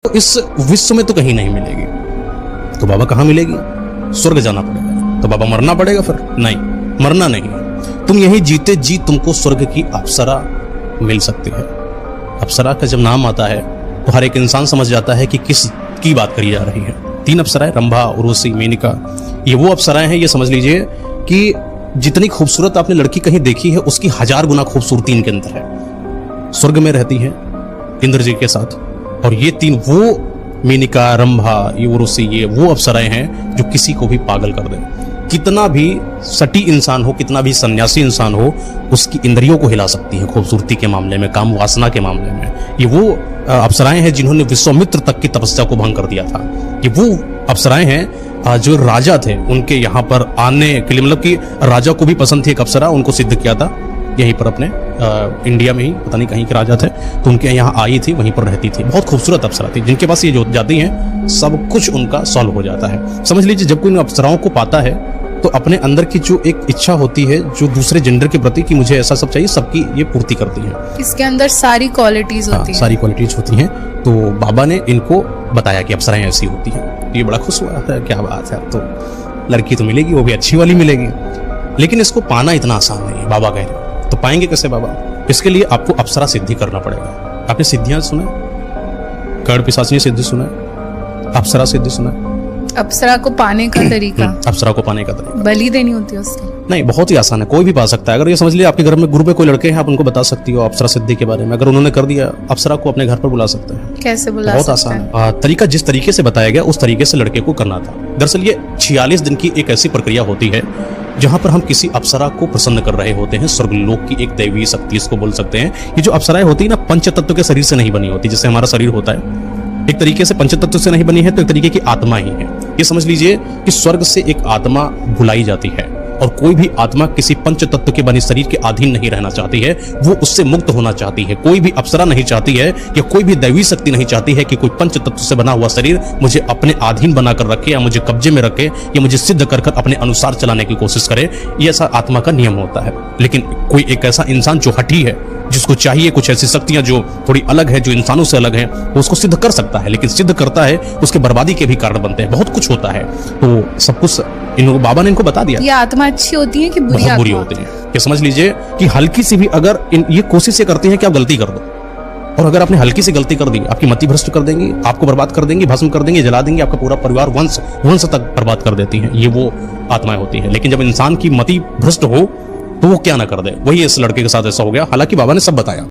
तो इस विश्व में तो कहीं नहीं मिलेगी, तो बाबा कहाँ मिलेगी? स्वर्ग जाना पड़ेगा। तो बाबा मरना पड़ेगा? फिर नहीं, मरना नहीं, तुम यही जीते जी तुमको स्वर्ग की अप्सरा मिल सकती है। अप्सरा का जब नाम आता है तो हर एक इंसान समझ जाता है कि किस की बात करी जा रही है। 3 अप्सराएं, रंभा, उर्वशी, मेनका, ये वो अप्सराएं हैं, ये समझ लीजिए कि जितनी खूबसूरत आपने लड़की कहीं देखी है उसकी 1000 गुना खूबसूरती इनके अंदर है। स्वर्ग में रहती है इंद्र जी के साथ, और ये 3 वो मेनका, रंभा, ये उर्वशी, ये वो अप्सराएं हैं जो किसी को भी पागल कर दें। कितना भी सटी इंसान हो, कितना भी सन्यासी इंसान हो, उसकी इंद्रियों को हिला सकती हैं खूबसूरती के मामले में, काम वासना के मामले में। ये वो अप्सराएं हैं जिन्होंने विश्वामित्र तक की तपस्या को भंग कर दिया था। ये वो अप्सराएं हैं जो राजा थे उनके यहाँ पर आने के लिए, मतलब कि राजा को भी पसंद थी एक अप्सरा, उनको सिद्ध किया था यहीं पर अपने इंडिया में ही, पता नहीं कहीं के राजा थे, तो उनके यहाँ आई थी, वहीं पर रहती थी। बहुत खूबसूरत अप्सरा थी, जिनके पास ये जो जाती हैं सब कुछ उनका सॉल्व हो जाता है। समझ लीजिए जब कोई इन अप्सराओं को पाता है तो अपने अंदर की जो एक इच्छा होती है जो दूसरे जेंडर के प्रति कि मुझे ऐसा सब चाहिए, सबकी ये पूर्ति करती है। इसके अंदर सारी क्वालिटीज होती हैं। सारी क्वालिटीज होती हैं। तो बाबा ने इनको बताया कि अप्सराएं ऐसी होती हैं। ये बड़ा खुश हुआ है, क्या बात है, अब तो लड़की तो मिलेगी, वो भी अच्छी वाली मिलेगी। लेकिन इसको पाना इतना आसान नहीं है, बाबा कह रहे हैं। तो पाएंगे कैसे बाबा? इसके लिए आपको अप्सरा सिद्धि करना पड़ेगा। आपने सिद्धियां सुना? कर्ण पिशाचिनी सिद्धि सुना? अप्सरा सिद्धि सुना? अप्सरा को पाने का तरीका? अप्सरा को पाने का तरीका बलि देनी होती है उसकी? नहीं, बहुत ही आसान है, कोई भी पा सकता है। अगर ये समझ लिया आपके घर में ग्रुप में कोई लड़के हैं, आप उनको बता सकती हो अप्सरा सिद्धि के बारे में। अगर उन्होंने कर दिया, अप्सरा को अपने घर पर बुला सकते हैं। कैसे बुला बहुत सकते आसान है। तरीका जिस तरीके से बताया गया उस तरीके से लड़के को करना था। दरअसल ये 46 दिन की एक ऐसी प्रक्रिया होती है जहां पर हम किसी अप्सरा को प्रसन्न कर रहे होते हैं। स्वर्गलोक की एक दैवीय शक्ति इसको बोल सकते हैं। ये जो अप्सराएं होती है ना, पंच तत्व के शरीर से नहीं बनी होती, जैसे हमारा शरीर होता है, एक तरीके से पंच तत्व से नहीं बनी है, तो एक तरीके की आत्मा ही है। ये समझ लीजिए कि स्वर्ग से एक आत्मा बुलाई जाती है, और कोई भी आत्मा किसी पंच तत्व के बने शरीर के अधीन नहीं रहना चाहती है, वो उससे मुक्त होना चाहती है। कोई भी अप्सरा नहीं चाहती है, या कोई भी दैवी शक्ति नहीं चाहती है कि कोई पंच तत्व से बना हुआ शरीर मुझे अपने अधीन बनाकर रखे, या मुझे कब्जे में रखे, या मुझे सिद्ध कर अपने अनुसार चलाने की कोशिश करे। ये ऐसा आत्मा का नियम होता है। लेकिन कोई एक ऐसा इंसान जो हठी है, जिसको चाहिए कुछ ऐसी शक्तियां जो थोड़ी अलग है, जो इंसानों से अलग है, वो उसको सिद्ध कर सकता है। लेकिन सिद्ध करता है उसके बर्बादी के भी कारण बनते हैं, बहुत कुछ होता है। तो सब कुछ बाबा ने इनको बता दिया। ये आत्मा अच्छी होती है कि बुरी होती है? कि समझ लीजिए कि हल्की सी भी अगर ये कोशिश करती है कि आप गलती कर दो, और अगर आपने हल्की सी गलती कर दी, आपकी मति भ्रष्ट कर देंगी, आपको बर्बाद कर देंगी, भस्म कर देंगी, जला देंगी, आपका पूरा परिवार वंश तक बर्बाद कर देती हैं। ये वो आत्माएं होती है। लेकिन जब इंसान की मति भ्रष्ट हो तो वो क्या ना कर दे, वही इस लड़के के साथ ऐसा हो गया। हालांकि बाबा ने सब बताया।